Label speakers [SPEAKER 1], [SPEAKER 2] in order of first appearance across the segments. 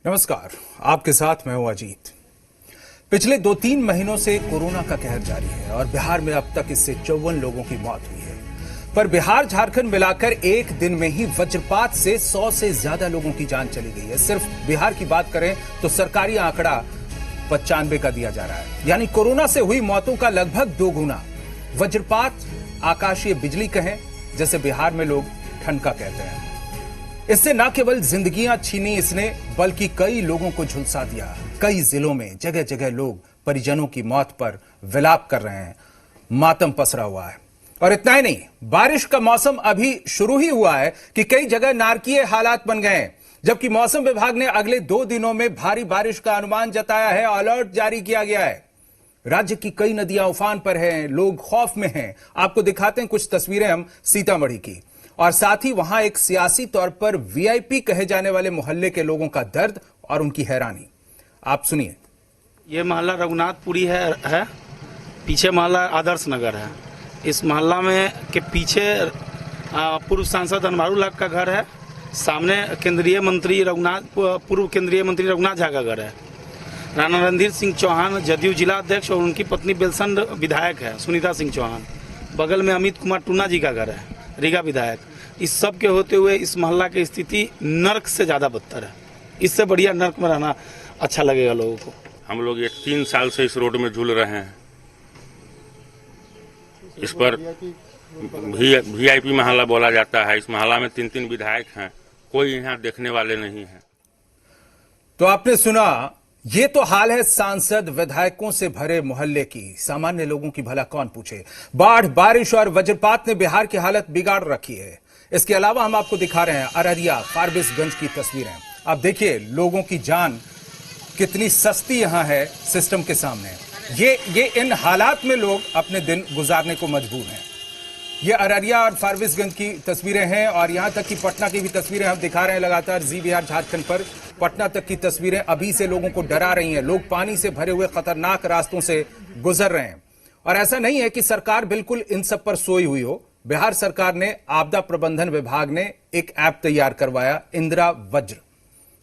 [SPEAKER 1] नमस्कार, आपके साथ मैं हूं अजीत। पिछले 2-3 महीनों से कोरोना का कहर जारी है और बिहार में अब तक इससे 54 लोगों की मौत हुई है। पर बिहार झारखंड मिलाकर एक दिन में ही वज्रपात से 100 से ज्यादा लोगों की जान चली गई है। सिर्फ बिहार की बात करें तो सरकारी आंकड़ा 95 का दिया जा रहा है, यानी कोरोना से हुई मौतों का लगभग 2 गुना। वज्रपात, आकाशीय बिजली कहें, जैसे बिहार में लोग ठनका कहते हैं, इससे न केवल जिंदगियां छीनी इसने, बल्कि कई लोगों को झुलसा दिया। कई जिलों में जगह जगह लोग परिजनों की मौत पर विलाप कर रहे हैं, मातम पसरा हुआ है। और इतना ही नहीं, बारिश का मौसम अभी शुरू ही हुआ है कि कई जगह नारकीय हालात बन गए हैं, जबकि मौसम विभाग ने अगले 2 दिनों में भारी बारिश का अनुमान जताया है, अलर्ट जारी किया गया है। राज्य की कई नदियां उफान पर हैं, लोग खौफ में हैं। आपको दिखाते हैं कुछ तस्वीरें हम सीतामढ़ी की, और साथ ही वहां एक सियासी तौर पर वीआईपी कहे जाने वाले मोहल्ले के लोगों का दर्द और उनकी हैरानी। आप सुनिए।
[SPEAKER 2] ये मोहल्ला रघुनाथपुरी है, पीछे मोहल्ला आदर्श नगर है। इस मोहल्ला में के पीछे पूर्व सांसद अनवारू लाल का घर है, सामने पूर्व केंद्रीय मंत्री रघुनाथ झा का घर है। राणा रणधीर सिंह चौहान जदयू जिला अध्यक्ष और उनकी पत्नी बेलसंड विधायक है, सुनीता सिंह चौहान। बगल में अमित कुमार टूना जी का घर है, रीगा विधायक। इस सब के होते हुए इस मोहल्ला की स्थिति नर्क से ज्यादा बदतर है। इससे बढ़िया नर्क में रहना अच्छा लगेगा लोगों को।
[SPEAKER 3] हम लोग ये 3 साल से इस रोड में झूल रहे हैं। इस पर वीआईपी मोहल्ला बोला जाता है। इस मोहल्ला में 3-3 विधायक हैं, कोई यहाँ देखने वाले नहीं है।
[SPEAKER 1] तो आपने सुना, ये तो हाल है सांसद विधायकों से भरे मोहल्ले की। सामान्य लोगों की भला कौन पूछे। बाढ़, बारिश और वज्रपात ने बिहार की हालत बिगाड़ रखी है। इसके अलावा हम आपको दिखा रहे हैं अररिया, फारबिसगंज की तस्वीरें। आप देखिए लोगों की जान कितनी सस्ती यहां है सिस्टम के सामने। ये इन हालात में लोग अपने दिन गुजारने को मजबूर हैं। ये अररिया और फारबिसगंज की तस्वीरें हैं, और यहां तक कि पटना की भी तस्वीरें हम दिखा रहे हैं लगातार जी बिहार झारखंड पर। पटना तक की तस्वीरें अभी से लोगों को डरा रही हैं। लोग पानी से भरे हुए खतरनाक रास्तों से गुजर रहे हैं। और ऐसा नहीं है कि सरकार बिल्कुल इन सब पर सोई हुई हो। बिहार सरकार ने, आपदा प्रबंधन विभाग ने एक ऐप तैयार करवाया, इंदिरा वज्र।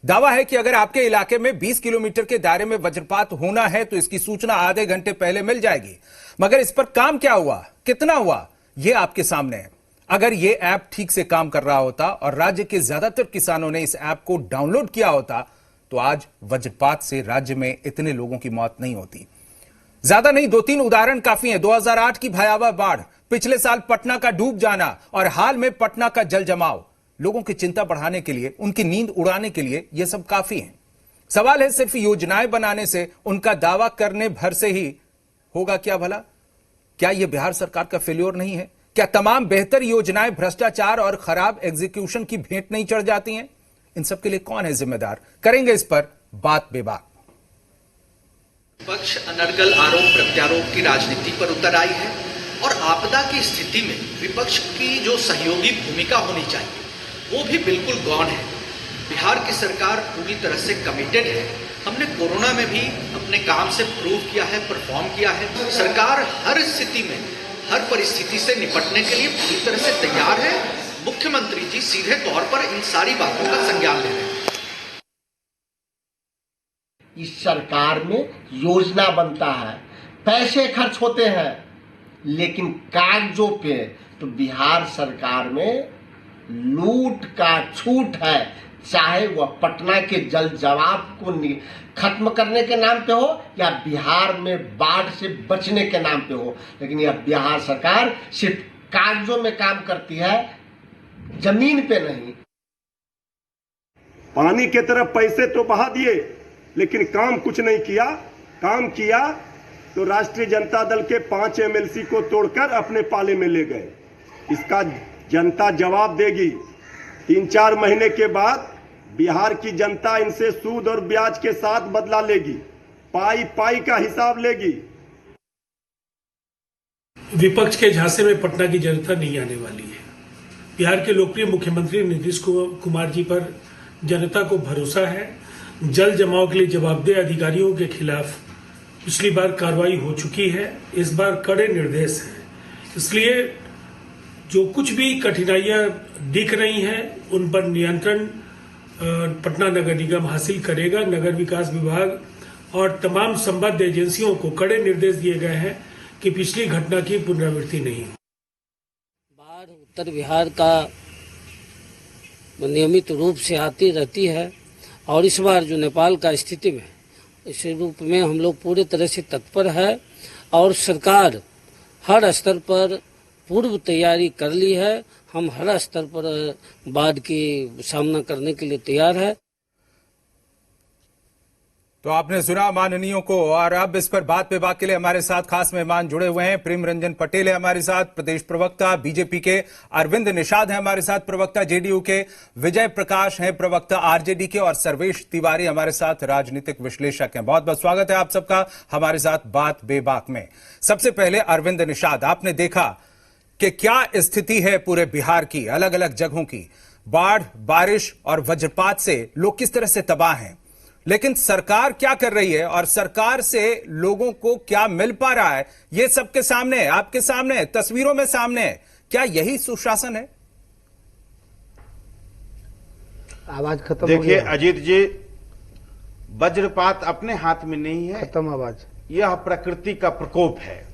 [SPEAKER 1] दावा है कि अगर आपके इलाके में 20 किलोमीटर के दायरे में वज्रपात होना है तो इसकी सूचना आधे घंटे पहले मिल जाएगी। मगर इस पर काम क्या हुआ, कितना हुआ, यह आपके सामने है। अगर यह ऐप ठीक से काम कर रहा होता और राज्य के ज्यादातर किसानों ने इस ऐप को डाउनलोड किया होता तो आज वज्रपात से राज्य में इतने लोगों की मौत नहीं होती। ज्यादा नहीं, 2-3 उदाहरण काफी हैं। 2008 की भयावह बाढ़, पिछले साल पटना का डूब जाना और हाल में पटना का जल जमाव। लोगों की चिंता बढ़ाने के लिए, उनकी नींद उड़ाने के लिए यह सब काफी है। सवाल है सिर्फ योजनाएं बनाने से, उनका दावा करने भर से ही होगा क्या भला? क्या यह बिहार सरकार का फेल्योर नहीं है? क्या तमाम बेहतर योजनाएं भ्रष्टाचार और खराब एग्जीक्यूशन की भेंट नहीं चढ़ जाती हैं? इन सब के लिए कौन है जिम्मेदार? करेंगे इस पर बात बेबाक।
[SPEAKER 4] विपक्ष अनर्गल आरोप प्रत्यारोप की राजनीति पर उतर आई है, और आपदा की स्थिति में विपक्ष की जो सहयोगी भूमिका होनी चाहिए वो भी बिल्कुल गौण है। बिहार की सरकार पूरी तरह से कमिटेड है। हमने कोरोना में भी अपने काम से प्रूव किया है, परफॉर्म किया है। सरकार हर स्थिति में, हर परिस्थिति से निपटने के लिए पूरी तरह से तैयार है। मुख्यमंत्री जी सीधे तौर पर इन सारी बातों का संज्ञान ले रहे हैं।
[SPEAKER 5] इस सरकार में योजना बनता है, पैसे खर्च होते हैं, लेकिन कागजों पे तो बिहार सरकार में लूट का छूट है। चाहे वह पटना के जल जमाव को खत्म करने के नाम पे हो या बिहार में बाढ़ से बचने के नाम पे हो, लेकिन यह बिहार सरकार सिर्फ कागजों में काम करती है, जमीन पे नहीं।
[SPEAKER 6] पानी के तरफ पैसे तो बहा दिए, लेकिन काम कुछ नहीं किया। काम किया तो राष्ट्रीय जनता दल के 5 एमएलसी को तोड़कर अपने पाले में ले गए। इसका जनता जवाब देगी। 3-4 महीने के बाद बिहार की जनता इनसे सूद और ब्याज के साथ बदला लेगी, पाई पाई का हिसाब लेगी।
[SPEAKER 7] विपक्ष के झांसे में पटना की जनता नहीं आने वाली है। बिहार के लोकप्रिय मुख्यमंत्री नीतीश कुमार जी पर जनता को भरोसा है। जल जमाव के लिए जवाबदेह अधिकारियों के खिलाफ पिछली बार कार्रवाई हो चुकी है, इस बार कड़े निर्देश हैं। इसलिए जो कुछ भी कठिनाइयां दिख रही हैं उन पर नियंत्रण पटना नगर निगम हासिल करेगा। नगर विकास विभाग और तमाम संबद्ध एजेंसियों को कड़े निर्देश दिए गए हैं कि पिछली घटना की पुनरावृत्ति नहीं हो।
[SPEAKER 8] बाढ़ उत्तर बिहार का नियमित रूप से आती रहती है और इस बार जो नेपाल का स्थिति में, इस रूप में हम लोग पूरी तरह से तत्पर है और सरकार हर स्तर पर पूर्व तैयारी कर ली है। हम हर स्तर पर बाढ़ की सामना करने के लिए तैयार है।
[SPEAKER 1] तो आपने सुना माननीयों को, और अब इस पर बात पे बात के लिए हमारे साथ खास मेहमान जुड़े हुए हैं। प्रेम रंजन पटेल है हमारे साथ, प्रदेश प्रवक्ता बीजेपी के, अरविंद निषाद है हमारे साथ, प्रवक्ता जेडीयू के, विजय प्रकाश हैं प्रवक्ता आरजेडी के, और सर्वेश तिवारी हमारे साथ राजनीतिक विश्लेषक हैं। बहुत बहुत स्वागत है आप सबका हमारे साथ बात बेबाक में। सबसे पहले अरविंद निषाद, आपने देखा कि क्या स्थिति है पूरे बिहार की, अलग अलग जगहों की। बाढ़, बारिश और वज्रपात से लोग किस तरह से तबाह हैं, लेकिन सरकार क्या कर रही है और सरकार से लोगों को क्या मिल पा रहा है, ये सबके सामने है, आपके सामने है, तस्वीरों में सामने है। क्या यही सुशासन है?
[SPEAKER 9] आवाज खत्म।
[SPEAKER 10] देखिए अजीत जी, वज्रपात अपने हाथ में नहीं है,
[SPEAKER 9] खत्म आवाज।
[SPEAKER 10] यह प्रकृति का प्रकोप है।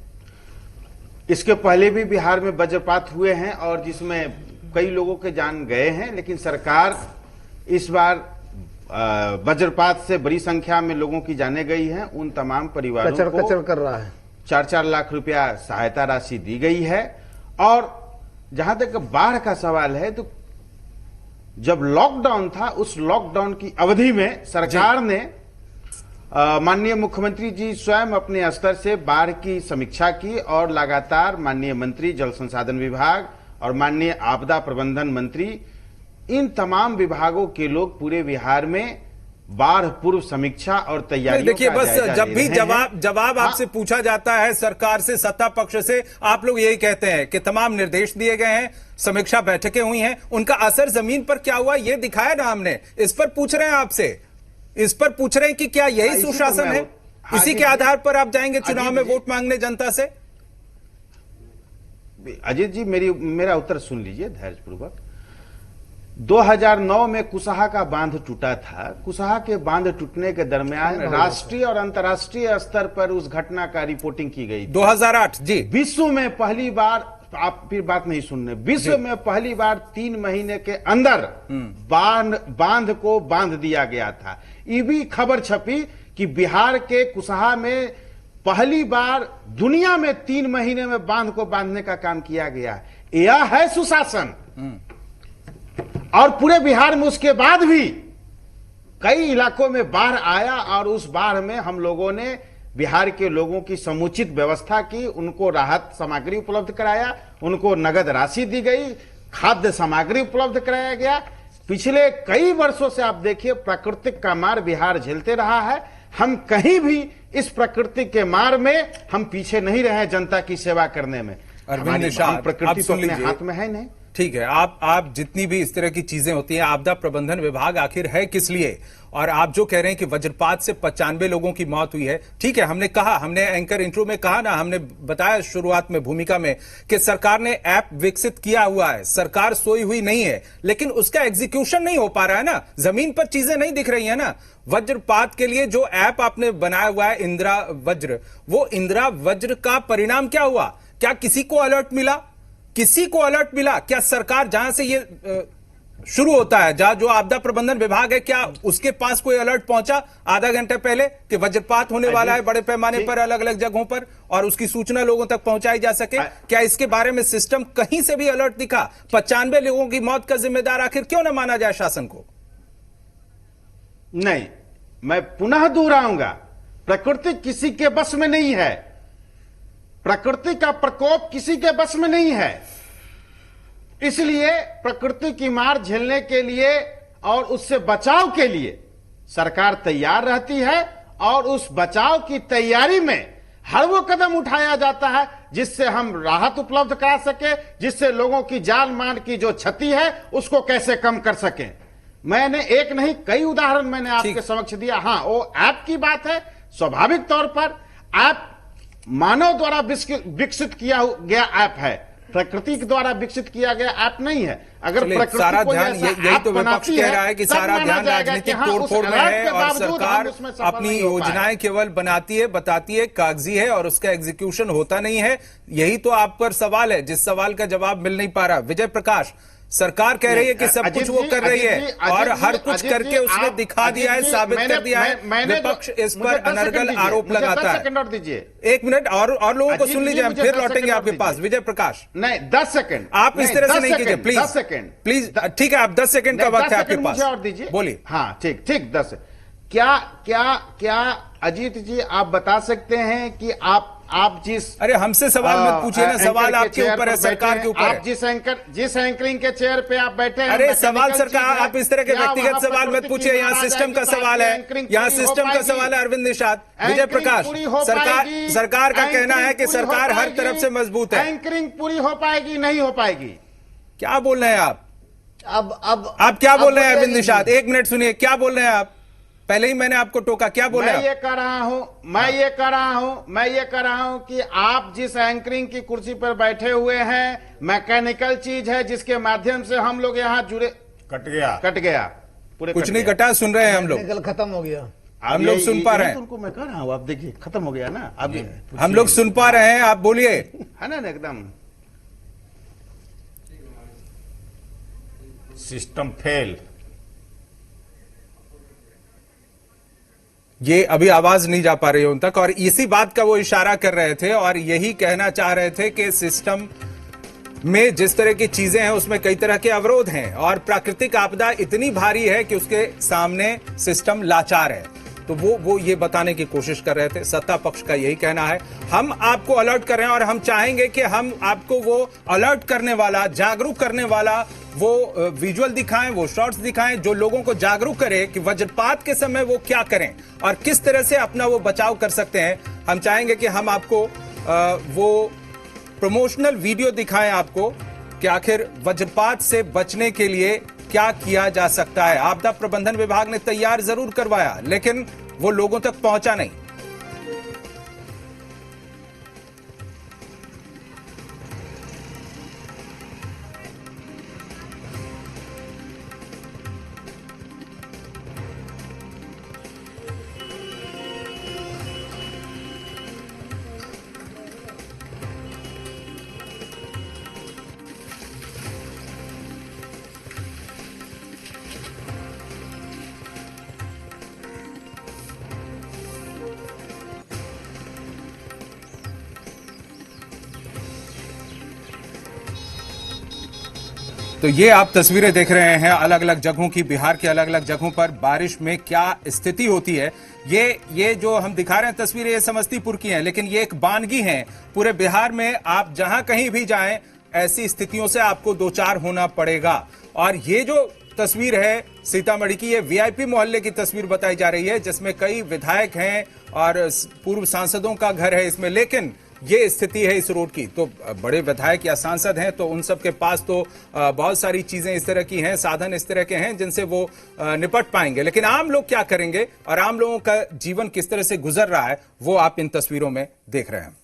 [SPEAKER 10] इसके पहले भी बिहार में वज्रपात हुए हैं और जिसमें कई लोगों के जान गए हैं, लेकिन सरकार इस बार वज्रपात से बड़ी संख्या में लोगों की जाने गई हैं। उन तमाम परिवारों को
[SPEAKER 9] कचर कर रहा है
[SPEAKER 10] 4-4 लाख रुपया सहायता राशि दी गई है। और जहां तक बाढ़ का सवाल है, तो जब लॉकडाउन था, उस लॉकडाउन की अवधि में सरकार ने माननीय मुख्यमंत्री जी स्वयं अपने स्तर से बाढ़ की समीक्षा की और लगातार माननीय मंत्री जल संसाधन विभाग और माननीय आपदा प्रबंधन मंत्री, इन तमाम विभागों के लोग पूरे बिहार में बाढ़ पूर्व समीक्षा और तैयारियों
[SPEAKER 1] देखिए,
[SPEAKER 10] का
[SPEAKER 1] बस
[SPEAKER 10] जायजा
[SPEAKER 1] जब
[SPEAKER 10] ले
[SPEAKER 1] भी
[SPEAKER 10] रहे हैं।
[SPEAKER 1] जवाब आपसे पूछा जाता है सरकार से, सत्ता पक्ष से, आप लोग यही कहते हैं कि तमाम निर्देश दिए गए हैं, समीक्षा बैठकें हुई हैं, उनका असर जमीन पर क्या हुआ ये दिखाया ना हमने। इस पर पूछ रहे हैं आपसे, इस पर पूछ रहे हैं कि क्या यही सुशासन है? इसी के आधार पर आप जाएंगे चुनाव में वोट मांगने जनता से?
[SPEAKER 10] अजीत जी, मेरा उत्तर सुन लीजिए धैर्यपूर्वक। 2009 में कुशहा का बांध टूटा था। कुशहा के बांध टूटने के दरमियान राष्ट्रीय और अंतर्राष्ट्रीय स्तर पर उस घटना का रिपोर्टिंग की गई।
[SPEAKER 1] 2008 जी।
[SPEAKER 10] विश्व में पहली बार, आप फिर बात नहीं सुन रहे, विश्व में पहली बार 3 महीने के अंदर बांध को बांध दिया गया था। ये भी खबर छपी कि बिहार के कुशहा में पहली बार दुनिया में 3 महीने में बांध को बांधने का काम किया गया। यह है सुशासन। और पूरे बिहार में उसके बाद भी कई इलाकों में बाढ़ आया और उस बाढ़ में हम लोगों ने बिहार के लोगों की समुचित व्यवस्था की, उनको राहत सामग्री उपलब्ध कराया, उनको नगद राशि दी गई, खाद्य सामग्री उपलब्ध कराया गया। पिछले कई वर्षों से आप देखिए प्रकृति का मार बिहार झेलते रहा है। हम कहीं भी इस प्रकृति के मार में हम पीछे नहीं रहे जनता की सेवा करने में।
[SPEAKER 1] अरविंद निषाद,
[SPEAKER 10] प्रकृति तो अपने हाथ में है नहीं।
[SPEAKER 1] ठीक है, आप जितनी भी इस तरह की चीजें होती हैं, आपदा प्रबंधन विभाग आखिर है किस लिए? और आप जो कह रहे हैं कि वज्रपात से 95 लोगों की मौत हुई है, ठीक है, हमने कहा, हमने एंकर इंट्रो में कहा ना, हमने बताया शुरुआत में भूमिका में कि सरकार ने ऐप विकसित किया हुआ है, सरकार सोई हुई नहीं है, लेकिन उसका एग्जीक्यूशन नहीं हो पा रहा है ना, जमीन पर चीजें नहीं दिख रही है ना। वज्रपात के लिए जो ऐप आपने बनाया हुआ है इंदिरा वज्र, वो इंदिरा वज्र का परिणाम क्या हुआ? क्या किसी को अलर्ट मिला? किसी को अलर्ट मिला? क्या सरकार जहां से ये शुरू होता है, जहां जो आपदा प्रबंधन विभाग है, क्या उसके पास कोई अलर्ट पहुंचा आधा घंटे पहले कि वज्रपात होने वाला है बड़े पैमाने पर अलग अलग जगहों पर, और उसकी सूचना लोगों तक पहुंचाई जा सके? क्या इसके बारे में सिस्टम कहीं से भी अलर्ट दिखा? 95 लोगों की मौत का जिम्मेदार आखिर क्यों न माना जाए शासन को?
[SPEAKER 10] नहीं, मैं पुनः दोहराऊंगा, प्रकृति किसी के बस में नहीं है। प्रकृति का प्रकोप किसी के बस में नहीं है। इसलिए प्रकृति की मार झेलने के लिए और उससे बचाव के लिए सरकार तैयार रहती है, और उस बचाव की तैयारी में हर वो कदम उठाया जाता है जिससे हम राहत उपलब्ध करा सके, जिससे लोगों की जान माल की जो क्षति है उसको कैसे कम कर सके। मैंने एक नहीं कई उदाहरण मैंने आपके समक्ष दिया। हाँ, वो ऐप की बात है, स्वाभाविक तौर पर ऐप मानव द्वारा विकसित किया गया ऐप है, प्रकृति के द्वारा विकसित किया गया ऐप नहीं है। अगर
[SPEAKER 1] चलिए,
[SPEAKER 10] प्रकृति
[SPEAKER 1] सारा
[SPEAKER 10] को
[SPEAKER 1] ध्यान
[SPEAKER 10] जैसा
[SPEAKER 1] यही
[SPEAKER 10] ऐप
[SPEAKER 1] तो विपक्ष
[SPEAKER 10] बनाती
[SPEAKER 1] कह रहा है कि
[SPEAKER 10] तब
[SPEAKER 1] सारा
[SPEAKER 10] माना
[SPEAKER 1] ध्यान
[SPEAKER 10] जाएगा कि
[SPEAKER 1] राजनीतिक
[SPEAKER 10] हाँ, उस
[SPEAKER 1] तोड़फोड़ में
[SPEAKER 10] अलर्ट
[SPEAKER 1] है
[SPEAKER 10] के
[SPEAKER 1] और
[SPEAKER 10] बावजूद हम
[SPEAKER 1] सरकार
[SPEAKER 10] उसमें सफल
[SPEAKER 1] अपनी
[SPEAKER 10] नहीं हो पाए।
[SPEAKER 1] योजनाएं केवल बनाती है, बताती है, कागजी है और उसका एग्जीक्यूशन होता नहीं है। यही तो आप पर सवाल है, जिस सवाल का जवाब मिल नहीं पा रहा। विजय प्रकाश, सरकार कह रही है कि सब
[SPEAKER 10] अजीत
[SPEAKER 1] कुछ वो
[SPEAKER 10] जी,
[SPEAKER 1] कर रही
[SPEAKER 10] अजीत
[SPEAKER 1] है
[SPEAKER 10] जी,
[SPEAKER 1] और
[SPEAKER 10] अजीत
[SPEAKER 1] हर
[SPEAKER 10] जी,
[SPEAKER 1] कुछ
[SPEAKER 10] अजीत
[SPEAKER 1] करके
[SPEAKER 10] जी,
[SPEAKER 1] उसने
[SPEAKER 10] आप-
[SPEAKER 1] दिखा दिया है,
[SPEAKER 10] अजीत जी,
[SPEAKER 1] साबित कर दिया है।
[SPEAKER 10] मैंने
[SPEAKER 1] विपक्ष इस
[SPEAKER 10] मुझे
[SPEAKER 1] पर
[SPEAKER 10] 10 सेकंड
[SPEAKER 1] अनर्गल
[SPEAKER 10] दीजिए,
[SPEAKER 1] आरोप
[SPEAKER 10] मुझे
[SPEAKER 1] लगाता
[SPEAKER 10] 10
[SPEAKER 1] है।
[SPEAKER 10] सेकंड और दीजिए।
[SPEAKER 1] 1 मिनट और लोगों को
[SPEAKER 10] अजीत
[SPEAKER 1] सुन
[SPEAKER 10] जी,
[SPEAKER 1] लीजिए, हम
[SPEAKER 10] मुझे
[SPEAKER 1] फिर
[SPEAKER 10] 10
[SPEAKER 1] लौटेंगे
[SPEAKER 10] सेकंड
[SPEAKER 1] आपके
[SPEAKER 10] और
[SPEAKER 1] पास।
[SPEAKER 10] दीजिए।
[SPEAKER 1] विजय प्रकाश,
[SPEAKER 10] नहीं 10 सेकंड
[SPEAKER 1] आप इस तरह से नहीं कीजिए, प्लीज
[SPEAKER 10] 10 सेकंड
[SPEAKER 1] प्लीज। ठीक है, आप 10 सेकंड का वक्त है आपके पास,
[SPEAKER 10] मुझे और दीजिए।
[SPEAKER 1] बोलिए।
[SPEAKER 10] हाँ ठीक ठीक 10। क्या अजीत जी आप बता सकते हैं कि आप जिस
[SPEAKER 1] अरे हमसे सवाल मत पूछिए ना, सवाल
[SPEAKER 10] एंकर के
[SPEAKER 1] आपके
[SPEAKER 10] चेयर
[SPEAKER 1] ऊपर
[SPEAKER 10] पर
[SPEAKER 1] है, सरकार
[SPEAKER 10] बैठे
[SPEAKER 1] के ऊपर
[SPEAKER 10] हैं,
[SPEAKER 1] है।
[SPEAKER 10] आप जिस एंकरिंग के चेयर पे आप बैठे हैं,
[SPEAKER 1] अरे
[SPEAKER 10] मैकेनिकल
[SPEAKER 1] सवाल
[SPEAKER 10] चीज
[SPEAKER 1] सरकार,
[SPEAKER 10] है,
[SPEAKER 1] आप इस तरह के
[SPEAKER 10] क्या
[SPEAKER 1] व्यक्तिगत
[SPEAKER 10] वहाँ
[SPEAKER 1] सवाल मत
[SPEAKER 10] प्रकृति
[SPEAKER 1] पूछिए।
[SPEAKER 10] की
[SPEAKER 1] यहाँ
[SPEAKER 10] महाराज
[SPEAKER 1] सिस्टम का
[SPEAKER 10] की तरह
[SPEAKER 1] सवाल
[SPEAKER 10] की
[SPEAKER 1] है,
[SPEAKER 10] एंकरिंग
[SPEAKER 1] यहाँ
[SPEAKER 10] पूरी हो
[SPEAKER 1] सिस्टम का
[SPEAKER 10] पाएगी?
[SPEAKER 1] सवाल है। अरविंद निषाद, विजय
[SPEAKER 10] एंकरिंग
[SPEAKER 1] प्रकाश,
[SPEAKER 10] पूरी हो पाएगी?
[SPEAKER 1] सरकार का कहना है कि
[SPEAKER 10] एंकरिंग पूरी हो
[SPEAKER 1] सरकार हर
[SPEAKER 10] पाएगी?
[SPEAKER 1] तरफ से मजबूत है।
[SPEAKER 10] एंकरिंग पूरी हो पाएगी नहीं हो पाएगी?
[SPEAKER 1] क्या बोल रहे हैं आप?
[SPEAKER 9] अब
[SPEAKER 1] आप क्या बोल रहे हैं
[SPEAKER 9] बोलिए
[SPEAKER 1] अरविंद
[SPEAKER 9] जी।
[SPEAKER 1] निषाद? 1 मिनट सुनिए, क्या बोल रहे हैं आप? पहले ही मैंने आपको टोका, क्या बोले
[SPEAKER 10] मैं
[SPEAKER 1] आप?
[SPEAKER 10] ये कह रहा हूं कि आप जिस एंकरिंग की कुर्सी पर बैठे हुए हैं, मैकेनिकल चीज है जिसके माध्यम से हम लोग यहाँ जुड़े।
[SPEAKER 2] कट गया पूरे
[SPEAKER 1] कुछ
[SPEAKER 2] कट
[SPEAKER 1] नहीं
[SPEAKER 2] गया।
[SPEAKER 1] कटा, सुन रहे हैं हम लोग,
[SPEAKER 9] निकल खत्म हो गया।
[SPEAKER 1] हम लोग सुन पा रहे हैं,
[SPEAKER 10] उनको मैं कह रहा हूं, आप देखिए खत्म हो गया ना। अब
[SPEAKER 1] हम लोग सुन पा रहे हैं, आप बोलिए।
[SPEAKER 10] है ना एकदम
[SPEAKER 2] सिस्टम फेल।
[SPEAKER 1] ये अभी आवाज नहीं जा पा रही है उन तक, और इसी बात का वो इशारा कर रहे थे और यही कहना चाह रहे थे कि सिस्टम में जिस तरह की चीजें हैं उसमें कई तरह के अवरोध हैं और प्राकृतिक आपदा इतनी भारी है कि उसके सामने सिस्टम लाचार है। तो वो ये बताने की कोशिश कर रहे थे। सत्ता पक्ष का यही कहना है। हम आपको अलर्ट कर रहे हैं और हम चाहेंगे कि हम आपको वो अलर्ट करने वाला, जागरूक करने वाला वो विजुअल दिखाएं, वो शॉर्ट्स दिखाएं जो लोगों को जागरूक करे कि वज्रपात के समय वो क्या करें और किस तरह से अपना वो बचाव कर सकते हैं। हम चाहेंगे कि हम आपको वो प्रमोशनल वीडियो दिखाएं आपको कि आखिर वज्रपात से बचने के लिए क्या किया जा सकता है। आपदा प्रबंधन विभाग ने तैयार जरूर करवाया लेकिन वो लोगों तक पहुंचा नहीं। तो ये आप तस्वीरें देख रहे हैं अलग अलग जगहों की, बिहार के अलग अलग जगहों पर बारिश में क्या स्थिति होती है। ये जो हम दिखा रहे हैं तस्वीरें, ये समस्तीपुर की हैं, लेकिन ये एक बानगी है। पूरे बिहार में आप जहां कहीं भी जाएं ऐसी स्थितियों से आपको दो चार होना पड़ेगा। और ये जो तस्वीर है सीतामढ़ी की, ये वीआईपी मोहल्ले की तस्वीर बताई जा रही है जिसमें कई विधायक हैं और पूर्व सांसदों का घर है इसमें, लेकिन ये स्थिति है इस रोड की। तो बड़े विधायक या सांसद हैं तो उन सब के पास तो बहुत सारी चीजें इस तरह की हैं, साधन इस तरह के हैं जिनसे वो निपट पाएंगे, लेकिन आम लोग क्या करेंगे और आम लोगों का जीवन किस तरह से गुजर रहा है वो आप इन तस्वीरों में देख रहे हैं।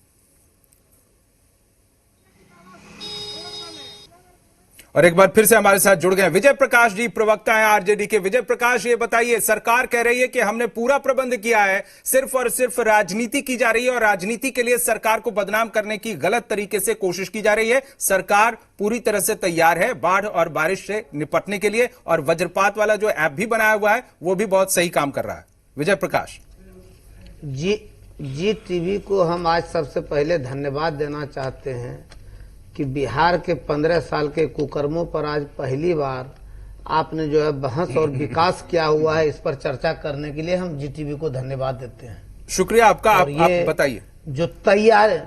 [SPEAKER 1] और एक बार फिर से हमारे साथ जुड़ गए विजय प्रकाश जी, प्रवक्ता हैं आरजेडी के। विजय प्रकाश, ये बताइए, सरकार कह रही है कि हमने पूरा प्रबंध किया है, सिर्फ और सिर्फ राजनीति की जा रही है और राजनीति के लिए सरकार को बदनाम करने की गलत तरीके से कोशिश की जा रही है। सरकार पूरी तरह से तैयार है बाढ़ और बारिश से निपटने के लिए और वज्रपात वाला जो ऐप भी बनाया हुआ है वो भी बहुत सही काम कर रहा है। विजय प्रकाश
[SPEAKER 9] जी टीवी को हम आज सबसे पहले धन्यवाद देना चाहते हैं कि बिहार के 15 साल के कुकर्मों पर आज पहली बार आपने जो है बहस और विकास किया हुआ है, इस पर चर्चा करने के लिए हम जीटीवी को धन्यवाद देते हैं।
[SPEAKER 1] शुक्रिया आपका। आप बताइए, जो
[SPEAKER 9] तैयारी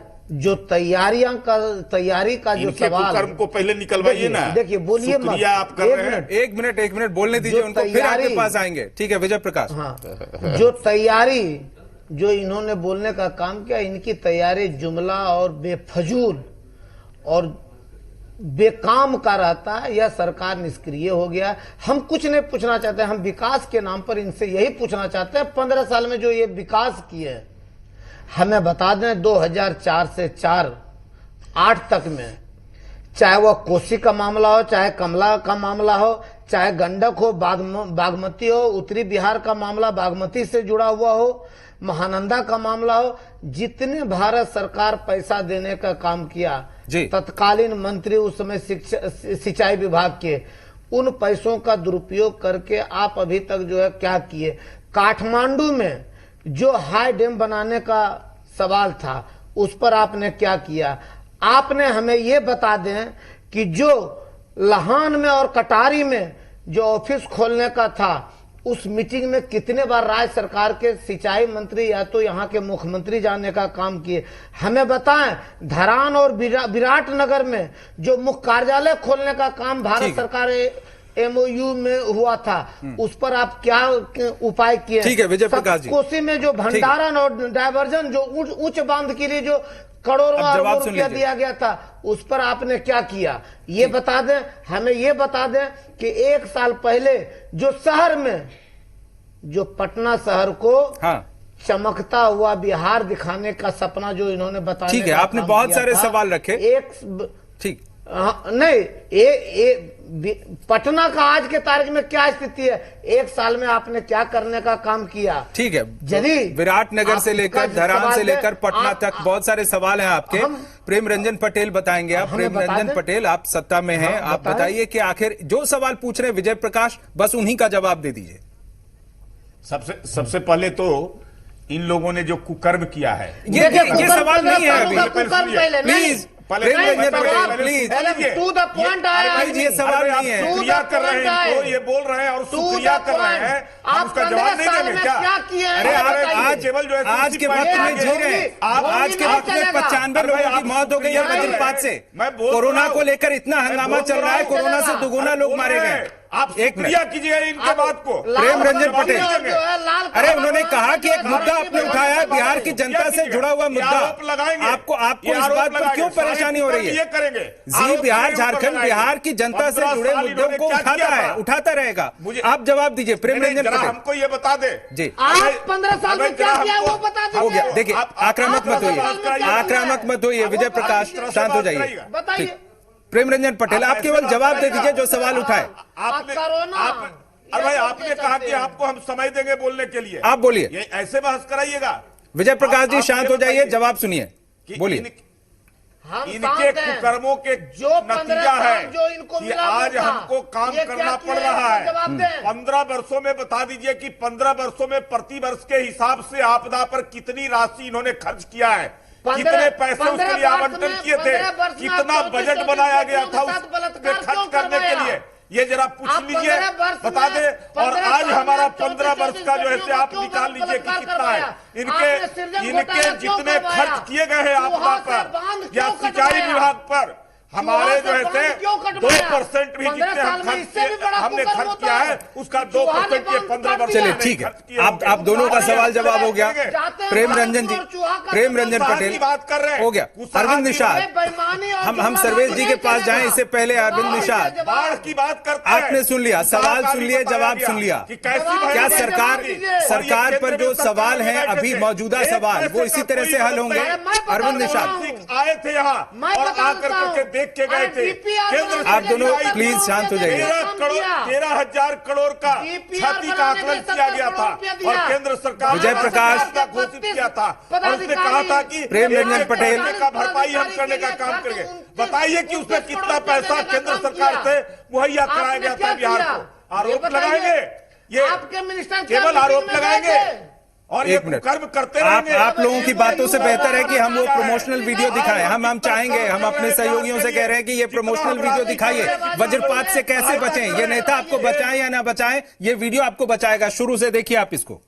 [SPEAKER 9] का जो सवाल
[SPEAKER 2] कुकर्म को पहले निकलवाइए ना।
[SPEAKER 9] देखिए, बोलिए मत,
[SPEAKER 2] आप कर रहे हैं।
[SPEAKER 1] एक मिनट बोलने दीजिए उनको, फिर आपके पास आएंगे। ठीक है विजय प्रकाश।
[SPEAKER 9] हाँ, जो तैयारी जो इन्होंने बोलने का काम किया, इनकी तैयारी जुमला और बेफजूल और बेकाम का रहता है। यह सरकार निष्क्रिय हो गया। हम कुछ नहीं पूछना चाहते, हम विकास के नाम पर इनसे यही पूछना चाहते हैं 15 साल में जो ये विकास किए, हमें बता दें 2004 से 8 तक में चाहे वह कोसी का मामला हो, चाहे कमला का मामला हो, चाहे गंडक हो, बागमती हो, उत्तरी बिहार का मामला बागमती से जुड़ा हुआ हो, महानंदा का मामला हो, जितने भारत सरकार पैसा देने का काम किया, तत्कालीन मंत्री उस समय सिंचाई विभाग के, उन पैसों का दुरुपयोग करके आप अभी तक जो है क्या किए। काठमांडू में जो हाई डैम बनाने का सवाल था उस पर आपने क्या किया। आपने हमें ये बता दें कि जो लहान में और कटारी में जो ऑफिस खोलने का था उस मीटिंग में कितने बार राज्य सरकार के सिंचाई मंत्री या तो यहाँ के मुख्यमंत्री जाने का काम किए। हमें बताएं धरान और विराटनगर में जो मुख्य कार्यालय खोलने का काम भारत सरकार MOU में हुआ था उस पर आप क्या उपाय किए।
[SPEAKER 1] ठीक है विजय प्रकाश जी।
[SPEAKER 9] कोसी में जो भंडारण और डायवर्जन जो उच्च बांध के लिए जो करोड़ों रुपया दिया गया था उस पर आपने क्या किया ये बता दें। हमें ये बता दें कि 1 साल पहले जो शहर में जो पटना शहर को चमकता हुआ बिहार दिखाने का सपना जो इन्होंने बताया।
[SPEAKER 1] ठीक है आपने बहुत सारे सवाल रखे। ठीक
[SPEAKER 9] नहीं पटना का आज के तारीख में क्या स्थिति है, 1 साल में आपने क्या करने का काम किया।
[SPEAKER 1] ठीक है यदि विराटनगर से लेकर धरान से लेकर पटना तक बहुत सारे सवाल हैं आपके। प्रेम रंजन पटेल बताएंगे आप। प्रेम रंजन पटेल आप सत्ता में हैं, आप बताइए कि आखिर जो सवाल पूछ रहे हैं विजय प्रकाश बस उन्हीं का जवाब दे दीजिए।
[SPEAKER 11] सबसे पहले तो इन लोगों ने जो कुकर्म किया है
[SPEAKER 1] ये सवाल नहीं है अभी। Please Prem Ranjan Patel please
[SPEAKER 9] to the point आया।
[SPEAKER 1] ये सवाल नहीं है।
[SPEAKER 11] शुक्रिया कर रहे हैं इनको, ये बोल रहे हैं और शुक्रिया कर रहे हैं, हम उसका जवाब नहीं देंगे क्या?
[SPEAKER 1] अरे आज के वक्त में जी रहे हैं, आज के वक्त में 95 लोगों की मौत हो गई है वज्रपात से। कोरोना को लेकर इतना हंगामा चल रहा है, कोरोना से दुगुना लोग मारे गए।
[SPEAKER 11] आप शुक्रिया कीजिए इनके बात को।
[SPEAKER 1] प्रेम रंजन पटेल अरे उन्होंने कहा कि एक मुद्दा आपने उठाया है बिहार की जनता से जुड़ा हुआ मुद्दा। आपको इस बात पर क्यों परेशानी हो रही है? जी बिहार झारखंड बिहार की जनता से जुड़े मुद्दों को उठाता है, उठाता रहेगा। आप जवाब दीजिए प्रेम रंजन पटेल।
[SPEAKER 11] हमको ये बता दे
[SPEAKER 1] जी
[SPEAKER 9] आप 15 साल में क्या किया वो बता दीजिए।
[SPEAKER 1] हो गया। देखिए आक्रामक मत होइए, आक्रामक मत होइए विजय प्रकाश, शांत हो जाइए।
[SPEAKER 9] बताइए
[SPEAKER 1] प्रेम रंजन पटेल आप केवल जवाब दे दीजिए जो सवाल उठाए।
[SPEAKER 11] अरे भाई आपने कहा कि आपको हम समय देंगे बोलने के लिए,
[SPEAKER 1] आप बोलिए।
[SPEAKER 11] ये ऐसे बहस कराइएगा।
[SPEAKER 1] विजय प्रकाश जी शांत हो जाइए, जवाब सुनिए, बोलिए।
[SPEAKER 11] इनके कुकर्मों के जो नतीजा है कि आज हमको काम करना पड़ रहा है। 15 वर्षों में बता दीजिए कि 15 वर्षों में प्रति वर्ष के हिसाब से आपदा पर कितनी राशि इन्होंने खर्च किया है, कितने पैसे उसके लिए आवंटन किए थे, कितना बजट बनाया गया था उसमें खर्च करने के लिए, ये जरा पूछ लीजिए, बता दे। और आज हमारा 15 वर्ष का जो है आप निकाल लीजिए कि कितना है। इनके जितने खर्च किए गए हैं आपदा पर या सिंचाई विभाग पर, हमारे जो है 2% भी जितने हमने खर्च किया है उसका 2% ये 15 वर्ष।
[SPEAKER 1] चलिए ठीक है, आप दोनों का सवाल जवाब हो गया। प्रेम रंजन जी, प्रेम रंजन पटेल
[SPEAKER 11] बात कर रहे हैं,
[SPEAKER 1] हो गया। अरविंद निषाद, हम सर्वेश जी के पास जाएं इससे पहले अरविंद निषाद
[SPEAKER 11] बाढ़ की बात करते हैं।
[SPEAKER 1] आपने सुन लिया, सवाल सुन लिए, जवाब सुन लिया। क्या सरकार पर जो सवाल है अभी मौजूदा सवाल वो इसी तरह से हल होंगे? अरविंद निषाद
[SPEAKER 11] आए थे यहाँ और आकर करके देख के गए थे। केंद्र
[SPEAKER 1] आप दोनों प्लीज शांत हो जाइए।
[SPEAKER 11] 13,000 करोड़ का क्षति का आकलन किया गया था और केंद्र सरकार
[SPEAKER 1] विजय प्रकाश
[SPEAKER 11] का घोषित किया था और उसने कहा था कि
[SPEAKER 1] प्रेम रंजन पटेल
[SPEAKER 11] का भरपाई हम करने का काम करेंगे। बताइए कि उसमें कितना पैसा केंद्र सरकार से मुहैया कराया गया था बिहार को? आरोप लगाएंगे, ये
[SPEAKER 9] आपके मिनिस्टर
[SPEAKER 11] केवल आरोप लगाएंगे और ये कर्म करते रहेंगे।
[SPEAKER 1] आप लोगों की बातों से बेहतर है कि हम वो प्रमोशनल वीडियो दिखाएं। हम चाहेंगे, हम अपने सहयोगियों से कह रहे हैं कि ये प्रमोशनल वीडियो दिखाइए। वज्रपात से कैसे बचें, ये नेता आपको बचाएं या ना बचाएं, ये वीडियो आपको बचाएगा। शुरू से देखिए आप इसको।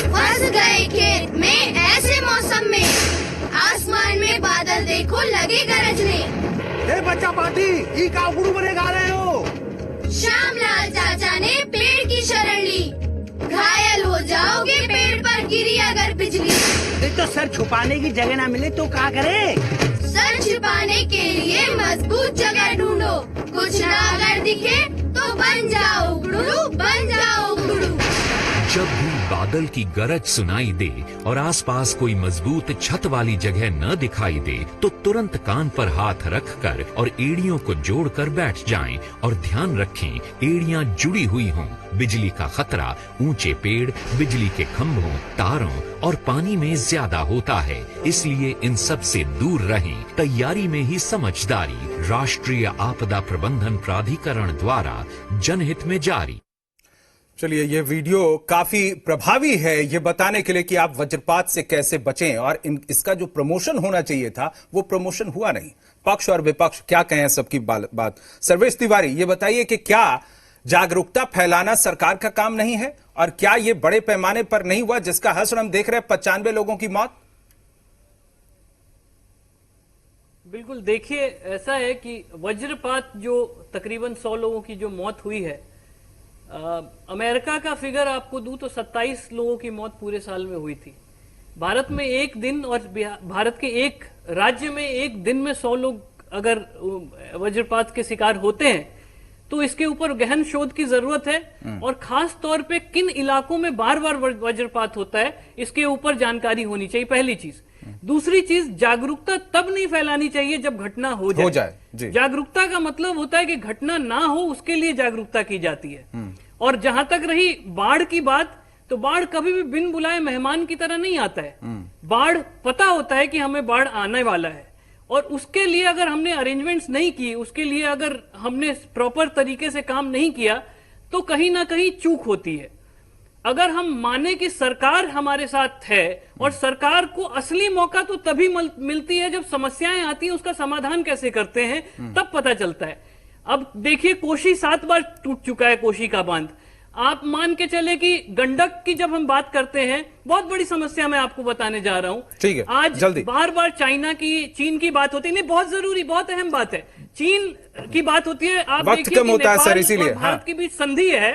[SPEAKER 12] फंस गए खेत में ऐसे मौसम में, आसमान में बादल देखो लगे गरजने।
[SPEAKER 13] बच्चा पार्टी ई का गुरु बने गा रहे हो।
[SPEAKER 12] श्यामलाल चाचा ने पेड़ की शरण ली, घायल हो जाओगे पेड़ पर गिरी अगर बिजली।
[SPEAKER 13] तो सर छुपाने की जगह ना मिले तो क्या करे?
[SPEAKER 12] सर छिपाने के लिए मजबूत जगह ढूंढो, कुछ ना अगर दिखे तो बन जाओ गुरु, बन जाओ गुरु।
[SPEAKER 14] जब भी बादल की गरज सुनाई दे और आसपास कोई मजबूत छत वाली जगह न दिखाई दे तो तुरंत कान पर हाथ रखकर और एड़ियों को जोड़कर बैठ जाएं और ध्यान रखें एड़ियां जुड़ी हुई हों। बिजली का खतरा ऊंचे पेड़, बिजली के खंभों, तारों और पानी में ज्यादा होता है, इसलिए इन सब से दूर रहें। तैयारी में ही समझदारी। राष्ट्रीय आपदा प्रबंधन प्राधिकरण द्वारा जनहित में जारी।
[SPEAKER 1] चलिए, ये वीडियो काफी प्रभावी है ये बताने के लिए कि आप वज्रपात से कैसे बचें, और इसका जो प्रमोशन होना चाहिए था वो प्रमोशन हुआ नहीं। पक्ष और विपक्ष क्या कहें सबकी बात। सर्वेश तिवारी, ये बताइए कि क्या जागरूकता फैलाना सरकार का काम नहीं है, और क्या ये बड़े पैमाने पर नहीं हुआ जिसका हश्र हम देख रहे हैं 95 लोगों की मौत?
[SPEAKER 15] बिल्कुल, देखिए ऐसा है कि वज्रपात जो तकरीबन 100 लोगों की जो मौत हुई है, अमेरिका का फिगर आपको दूं तो 27 लोगों की मौत पूरे साल में हुई थी। भारत में एक दिन, और भारत के एक राज्य में एक दिन में 100 लोग अगर वज्रपात के शिकार होते हैं तो इसके ऊपर गहन शोध की जरूरत है, और खास तौर पे किन इलाकों में बार बार वज्रपात होता है इसके ऊपर जानकारी होनी चाहिए, पहली चीज। दूसरी चीज, जागरूकता तब नहीं फैलानी चाहिए जब घटना हो जाए। जागरूकता का मतलब होता है कि घटना ना हो, उसके लिए जागरूकता की जाती है। और जहां तक रही बाढ़ की बात, तो बाढ़ कभी भी बिन बुलाए मेहमान की तरह नहीं आता है। बाढ़ पता होता है कि हमें बाढ़ आने वाला है, और उसके लिए अगर हमने अरेंजमेंट्स नहीं की, उसके लिए अगर हमने प्रॉपर तरीके से काम नहीं किया, तो कहीं ना कहीं चूक होती है। अगर हम माने कि सरकार हमारे साथ है, और सरकार को असली मौका तो तभी मिलती है जब समस्याएं आती हैं, उसका समाधान कैसे करते हैं तब पता चलता है। अब देखिए, कोशी 7 बार टूट चुका है, कोशी का बांध। आप मान के चले कि गंडक की जब हम बात करते हैं, बहुत बड़ी समस्या मैं आपको बताने जा रहा हूं।
[SPEAKER 1] ठीक है,
[SPEAKER 15] आज जल्दी। बार बार चीन की बात होती है, नहीं बहुत जरूरी, बहुत अहम बात है, चीन की बात होती है। आप
[SPEAKER 1] वक्त कम होता है सर, इसीलिए
[SPEAKER 15] भारत के बीच संधि है,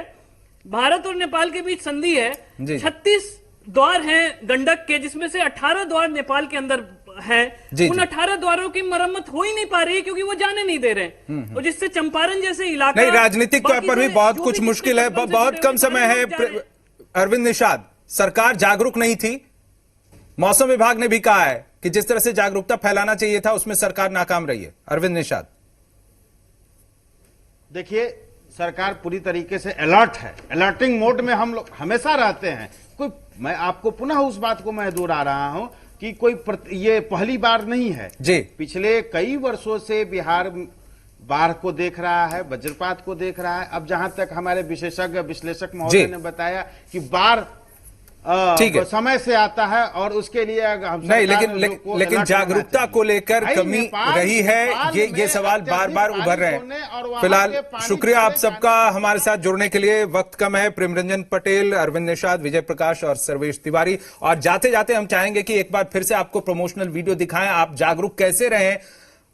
[SPEAKER 15] भारत और नेपाल के बीच संधि है। 36 द्वार हैं गंडक के, जिसमें से 18 द्वार नेपाल के अंदर है। उन 18 द्वारों की मरम्मत हो ही नहीं पा रही क्योंकि वो जाने नहीं दे रहे, और जिससे चंपारण जैसे इलाका,
[SPEAKER 1] नहीं, राजनीतिक तौर पर भी बहुत कुछ मुश्किल है, बहुत कम समय है। अरविंद निषाद, सरकार जागरूक नहीं थी। मौसम विभाग ने भी कहा है कि जिस तरह से जागरूकता फैलाना चाहिए था उसमें सरकार नाकाम रही है। अरविंद निषाद,
[SPEAKER 10] देखिए, सरकार पूरी तरीके से अलर्ट है, अलर्टिंग मोड में हम लोग हमेशा रहते हैं। मैं आपको पुनः उस बात को मैं दोहरा रहा हूं कि ये पहली बार नहीं है
[SPEAKER 1] जी।
[SPEAKER 10] पिछले कई वर्षों से बिहार बाढ़ को देख रहा है, वज्रपात को देख रहा है। अब जहां तक हमारे विशेषज्ञ विश्लेषक महोदय ने बताया कि बाढ़ समय से आता है, और उसके लिए
[SPEAKER 1] नहीं, लेकिन जागरूकता को लेकर कमी रही है, ये सवाल बार बार उभर रहे हैं। फिलहाल शुक्रिया आप सबका हमारे साथ जुड़ने के लिए। वक्त कम है। प्रेमरंजन पटेल, अरविंद निषाद, विजय प्रकाश और सर्वेश तिवारी। और जाते जाते हम चाहेंगे कि एक बार फिर से आपको प्रमोशनल वीडियो दिखाएं, आप जागरूक कैसे रहें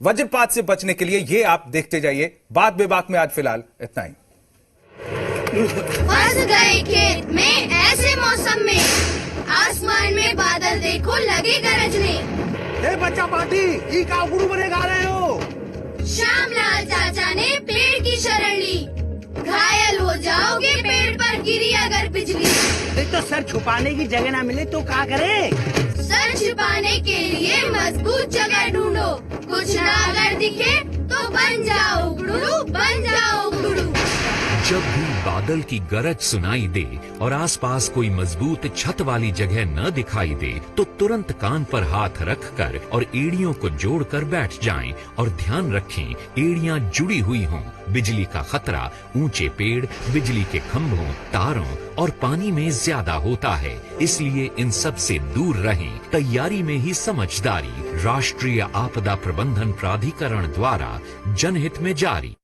[SPEAKER 1] वज्रपात से बचने के लिए, ये आप देखते जाइए। बात बेबाक में आज फिलहाल इतना ही।
[SPEAKER 12] फंस गए खेत में ऐसे मौसम में, आसमान में बादल देखो लगे गरजने।
[SPEAKER 13] बच्चा पार्टी ई का गुरु बने गा रहे हो।
[SPEAKER 12] श्यामलाल चाचा ने पेड़ की शरण ली, घायल हो जाओगे पेड़ पर गिरी अगर बिजली।
[SPEAKER 13] देख तो सर छुपाने की जगह ना मिले तो क्या करे।
[SPEAKER 12] सर छुपाने के लिए मजबूत जगह ढूंढो, कुछ ना अगर दिखे तो बन जाओ गुरु, बन जाओ गुरु।
[SPEAKER 14] जब भी बादल की गरज सुनाई दे और आसपास कोई मजबूत छत वाली जगह न दिखाई दे तो तुरंत कान पर हाथ रखकर और एड़ियों को जोड़कर बैठ जाएं और ध्यान रखें एड़ियां जुड़ी हुई हों। बिजली का खतरा ऊंचे पेड़, बिजली के खंभों, तारों और पानी में ज्यादा होता है, इसलिए इन सब से दूर रहें। तैयारी में ही समझदारी। राष्ट्रीय आपदा प्रबंधन प्राधिकरण द्वारा जनहित में जारी।